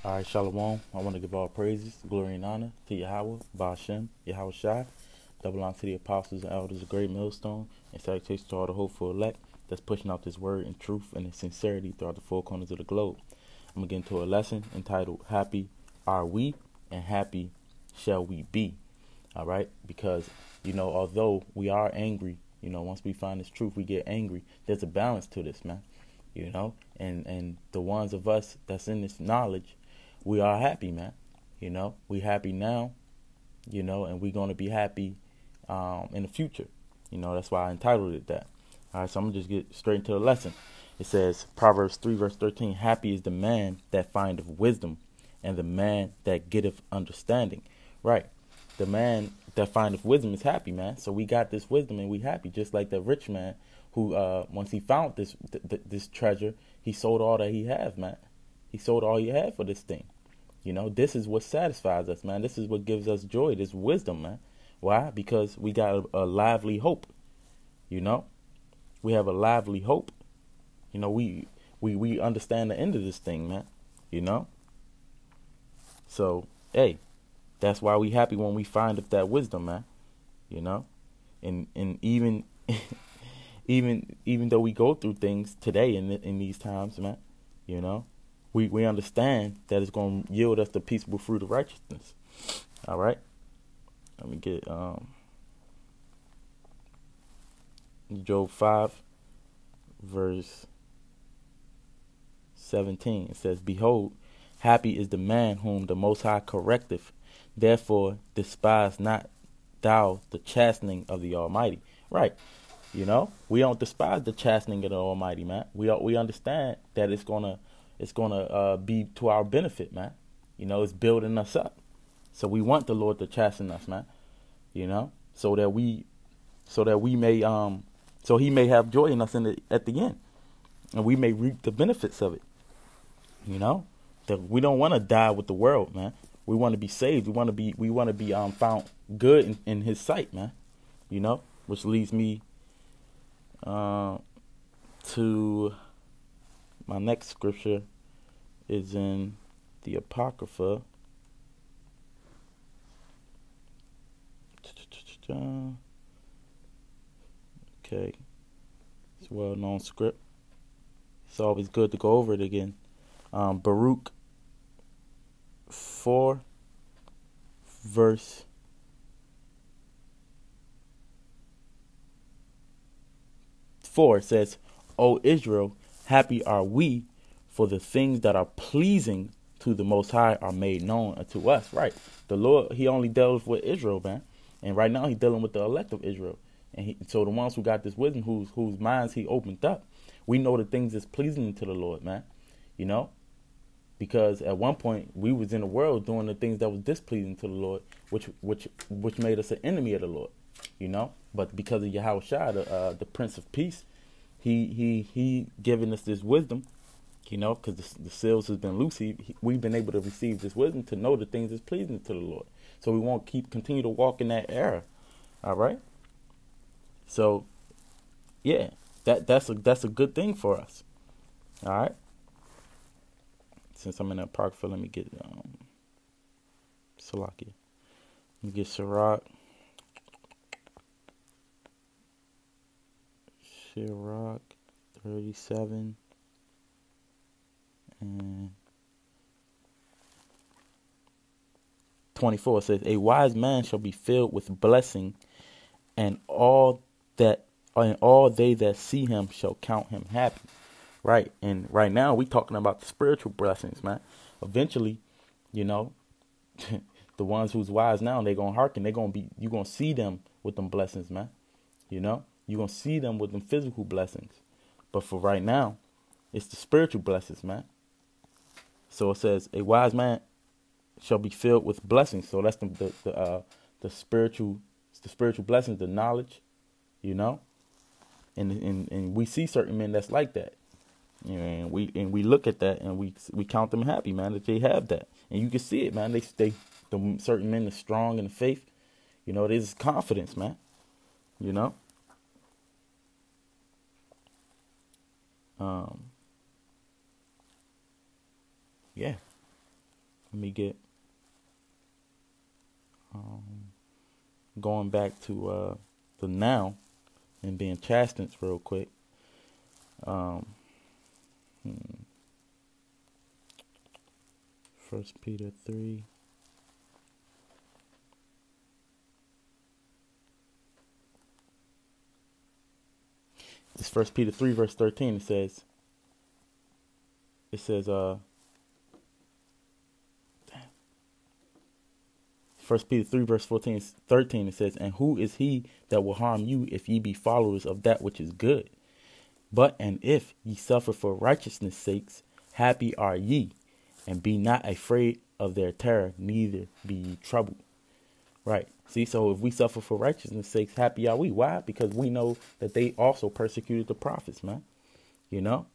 All right, Shalom. I want to give all praises, glory, and honor to Yahweh, Ba'ashem, Yahweh Shai. Double honor to the apostles and elders of Great Millstone, and salutations to all the hopeful elect that's pushing out this word in truth and in sincerity throughout the four corners of the globe. I'm going to get into a lesson entitled, Happy Are We and Happy Shall We Be? All right? Because, although we are angry, once we find this truth, we get angry. There's a balance to this, man. And the ones of us that's in this knowledge, we are happy, man. We happy now, and we're going to be happy in the future. That's why I entitled it that. All right, so I'm going to just get straight into the lesson. It says, Proverbs 3, verse 13, happy is the man that findeth wisdom, and the man that getteth understanding. Right. The man that findeth wisdom is happy, man. So we got this wisdom and we happy, just like the rich man who, once he found this treasure, he sold all that he has, man. He sold all he had for this thing. This is what satisfies us, man. This is what gives us joy, this wisdom, man. Why? Because we got a lively hope. We have a lively hope. We understand the end of this thing, man. So, hey, that's why we happy when we find that wisdom, man. And even even though we go through things today in these times, man, we understand that it's going to yield us the peaceable fruit of righteousness. All right. Let me get Job 5, verse 17. It says, behold, happy is the man whom the Most High correcteth. Therefore, despise not thou the chastening of the Almighty. Right. We don't despise the chastening of the Almighty, man. We understand that it's gonna be to our benefit, man. It's building us up. So we want the Lord to chasten us, man. So that we may so He may have joy in us at the end, and we may reap the benefits of it. That we don't want to die with the world, man. We want to be saved. We want to be found good in His sight, man. Which leads me to my next scripture is in the Apocrypha. Okay, it's a well-known script. It's always good to go over it again. Baruch 4, verse 4 says, O Israel, happy are we, for the things that are pleasing to the Most High are made known unto us. Right. The Lord, He only deals with Israel, man. And right now He's dealing with the elect of Israel. And so the ones who got this wisdom, whose minds He opened up, we know the things that's pleasing to the Lord, man. Because at one point we was in the world doing the things that was displeasing to the Lord, which made us an enemy of the Lord. But because of Yahweh Shai, the Prince of Peace, he giving us this wisdom, because the seals has been loose. We've been able to receive this wisdom to know the things that's pleasing to the Lord. So we won't continue to walk in that era. All right. So, yeah, that's a good thing for us. All right. Since I'm in that park, let me get Salakia. Let me get Sirach 37 and 24 says, a wise man shall be filled with blessing, and all they that see him shall count him happy. Right. And right now we talking about the spiritual blessings, man. Eventually, the ones who's wise now, they're going to hearken. You're going to see them with them blessings, man. You're going to see them with them physical blessings. But for right now, it's the spiritual blessings, man. So it says, a wise man shall be filled with blessings. So that's the spiritual blessings, the knowledge, and we see certain men that's like that. And we look at that and we count them happy, man, that they have that. And you can see it, man. The certain men are strong in the faith. There's confidence, man. Yeah. let me get going back to the noun and being chastened real quick. First Peter 3. It's First Peter 3 verse 13. It says, First Peter 3 verse 13, it says, and who is he that will harm you if ye be followers of that which is good? But and if ye suffer for righteousness' sakes, happy are ye, and be not afraid of their terror, neither be ye troubled. Right. See, so if we suffer for righteousness' sakes, happy are we. Why? Because we know that they also persecuted the prophets, man. You know?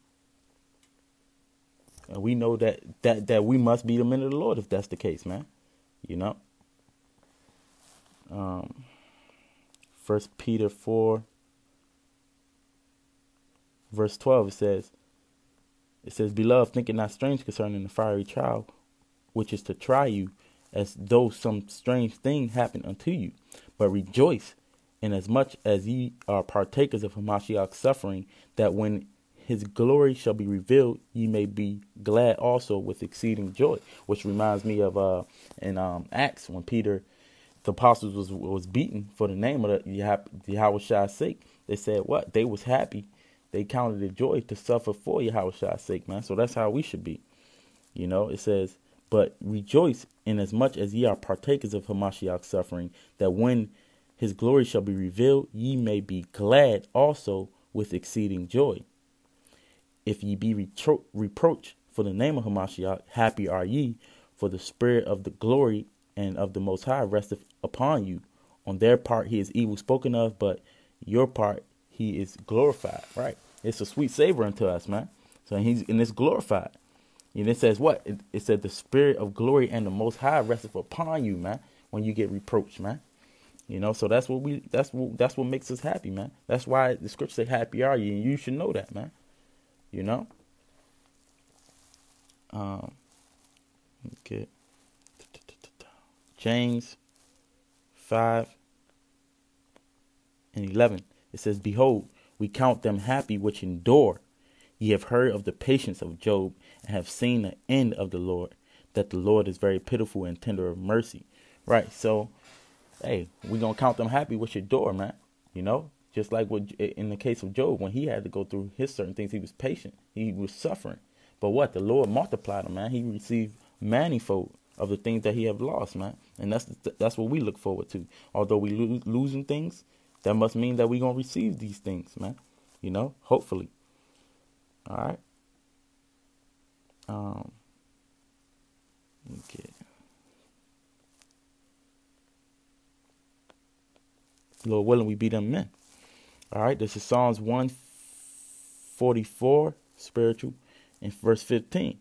And we know that we must be the men of the Lord if that's the case, man. You know? First Peter 4 verse 12, it says, Beloved, think it not strange concerning the fiery trial, which is to try you, as though some strange thing happened unto you. But rejoice, inasmuch as ye are partakers of Hamashiach's suffering, that when his glory shall be revealed, ye may be glad also with exceeding joy. Which reminds me of in Acts, when Peter, the apostles was beaten for the name of the Yahweh's sake. They said what? They was happy. They counted it joy to suffer for Yahweh's sake, man. So that's how we should be. You know, it says, but rejoice inasmuch as ye are partakers of Hamashiach's suffering, that when his glory shall be revealed, ye may be glad also with exceeding joy. If ye be reproached for the name of Hamashiach, happy are ye, for the spirit of the glory and of the Most High resteth upon you. On their part he is evil spoken of, but your part he is glorified. Right? It's a sweet savor unto us, man. So it's glorified. And it says what? It said the spirit of glory and the Most High resteth upon you, man. When you get reproached, man. You know, so that's what makes us happy, man. That's why the scripture say, "Happy are ye," and you should know that, man. You know. Okay. James 5:11. It says, "Behold, we count them happy which endure. Ye have heard of the patience of Job, and have seen the end of the Lord, that the Lord is very pitiful and tender of mercy." Right. So, hey, we gonna count them happy which endure, man. You know, just like in the case of Job, when he had to go through his certain things, he was patient. He was suffering. But what? The Lord multiplied him, man. He received manifold of the things that he have lost, man. And that's what we look forward to. Although we losing things, that must mean that we gonna receive these things, man. You know, hopefully. All right. Okay. Lord willing, we be them men. All right. This is Psalms 144, spiritual, in verse 15.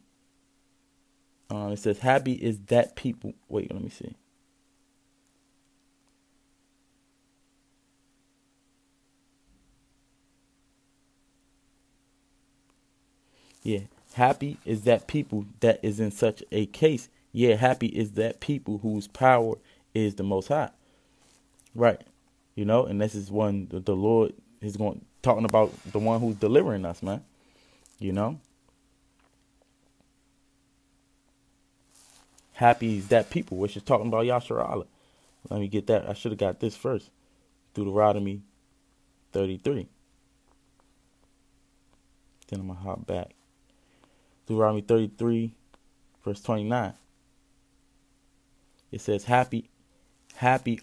It says, "Happy is that people." Wait, let me see. Yeah, happy is that people that is in such a case. Yeah, happy is that people whose power is the Most High. Right. You know, and this is when the Lord is talking about the one who's delivering us, man. You know. Happy is that people, which is talking about Yasharallah. Let me get that. I should have got this first. Deuteronomy 33. Then I'm going to hop back. Deuteronomy 33, verse 29. It says, Happy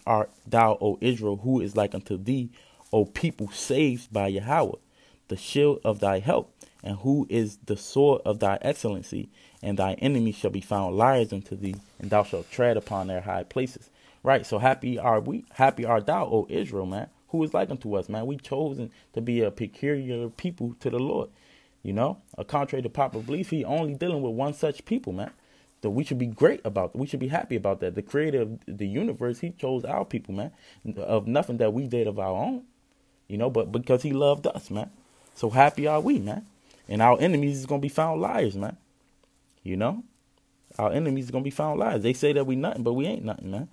art thou, O Israel, who is like unto thee, O people saved by Yahweh, the shield of thy help, and who is the sword of thy excellency, and thy enemies shall be found liars unto thee, and thou shalt tread upon their high places. Right, so happy art thou, O Israel, man, who is like unto us, man. We chosen to be a peculiar people to the Lord. You know, contrary to popular belief, he only dealing with one such people, man. So we should be great about that. We should be happy about that. The creator of the universe, he chose our people, man, of nothing that we did of our own, you know, but because he loved us, man. So happy are we, man. And our enemies is going to be found liars, man. You know, our enemies are gonna be found liars. They say that we nothing, but we ain't nothing, man.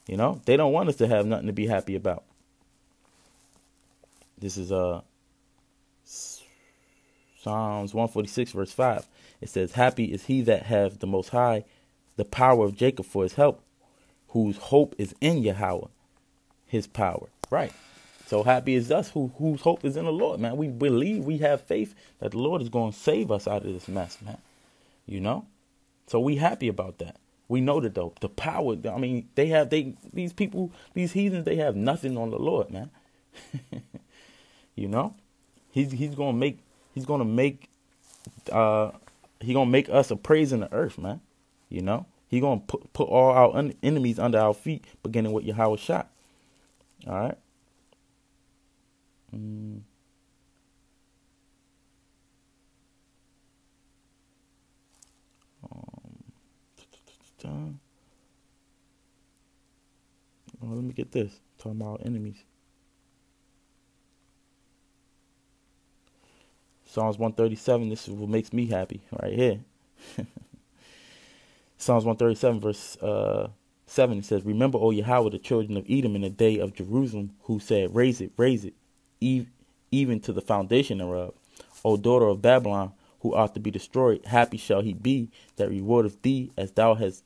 You know, they don't want us to have nothing to be happy about. This is Psalms 146 verse 5. It says, happy is he that have the Most High, the power of Jacob for his help, whose hope is in Yahweh, his power. Right. So happy is us whose hope is in the Lord, man. We believe, we have faith that the Lord is going to save us out of this mess, man. You know? So we happy about that. We know that the power, I mean, these people, these heathens, they have nothing on the Lord, man. You know? He's gonna make us a praise in the earth, man. You know? He's gonna put all our enemies under our feet, beginning with Yahweh Shah. All right. Let me get this. Talking about enemies. Psalms 137. This is what makes me happy right here. Psalms 137 verse 7. It says, remember, O Yahweh, the children of Edom in the day of Jerusalem, who said, raise it, even to the foundation thereof. O daughter of Babylon, who ought to be destroyed, happy shall he be that rewardeth thee as thou hast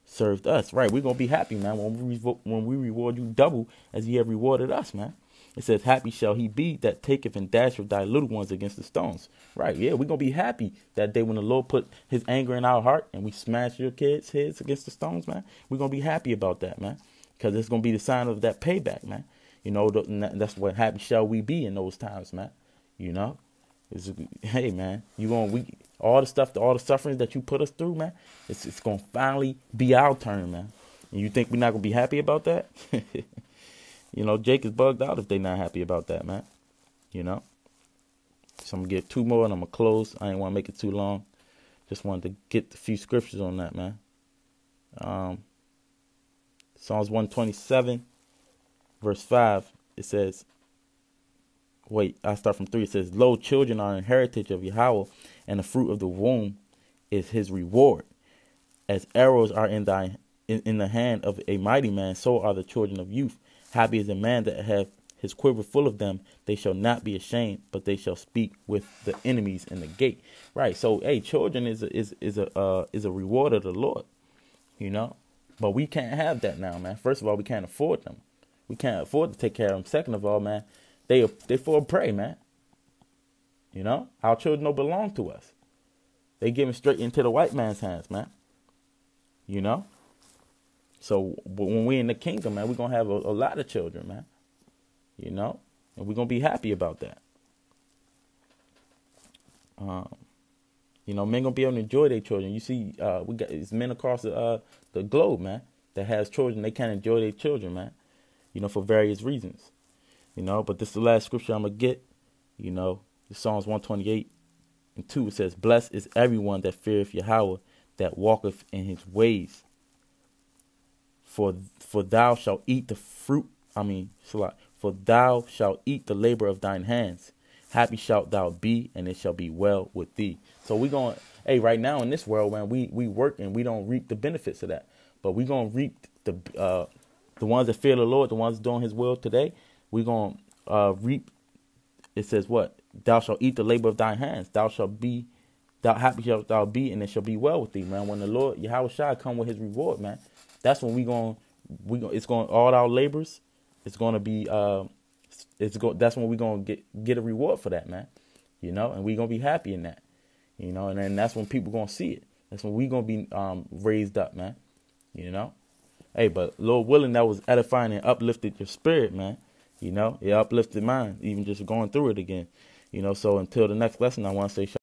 served us. Right, we're gonna be happy, man, when we reward you double as ye have rewarded us, man. It says, happy shall he be that taketh and dasheth thy little ones against the stones. Right, yeah, we're gonna be happy that day when the Lord put his anger in our heart and we smash your kids' heads against the stones, man. We're gonna be happy about that, man, because it's gonna be the sign of that payback, man. You know, that's what happy shall we be in those times, man. You know, hey, man, all the sufferings that you put us through, man, it's gonna finally be our turn, man. And you think we're not gonna be happy about that? You know, Jake is bugged out if they're not happy about that, man. You know, so I'm gonna get two more and I'm gonna close. I ain't want to make it too long. Just wanted to get a few scriptures on that, man. Psalms 127 verse 5. It says, I start from 3. It says, lo, children are an heritage of Yahweh, and the fruit of the womb is his reward. As arrows are in the hand of a mighty man, so are the children of youth. Happy is a man that have his quiver full of them. They shall not be ashamed, but they shall speak with the enemies in the gate. Right. So, hey, children is a reward of the Lord. You know, but we can't have that now, man. First of all, we can't afford them. We can't afford to take care of them. Second of all, man, they for prey, man. You know, our children don't belong to us. They give them straight into the white man's hands, man. You know. So when we in the kingdom, man, we're going to have a lot of children, man. You know, and we're going to be happy about that. You know, men going to be able to enjoy their children. You see, we got it's men across the globe, man, that has children. They can't enjoy their children, man, you know, for various reasons. You know, but this is the last scripture I'm going to get. You know, Psalms 128:2. It says, blessed is everyone that feareth Yahweh, that walketh in his ways. For thou shalt eat the fruit, for thou shalt eat the labor of thine hands. Happy shalt thou be, and it shall be well with thee. So we going, hey, right now in this world, man, we work and we don't reap the benefits of that. But we going to reap the ones that fear the Lord, the ones doing his will today. We going to reap, it says what? Thou shalt eat the labor of thine hands. Happy shalt thou be, and it shall be well with thee, man. When the Lord, Yahweh Shai, come with his reward, man. That's when it's going all our labors. It's going to be that's when we're going to get a reward for that, man. You know, and we're going to be happy in that. You know, and then that's when people going to see it. That's when we're going to be raised up, man. You know. Hey, but Lord willing, that was edifying and uplifted your spirit, man. You know, it uplifted mine, even just going through it again. You know, so until the next lesson, I want to say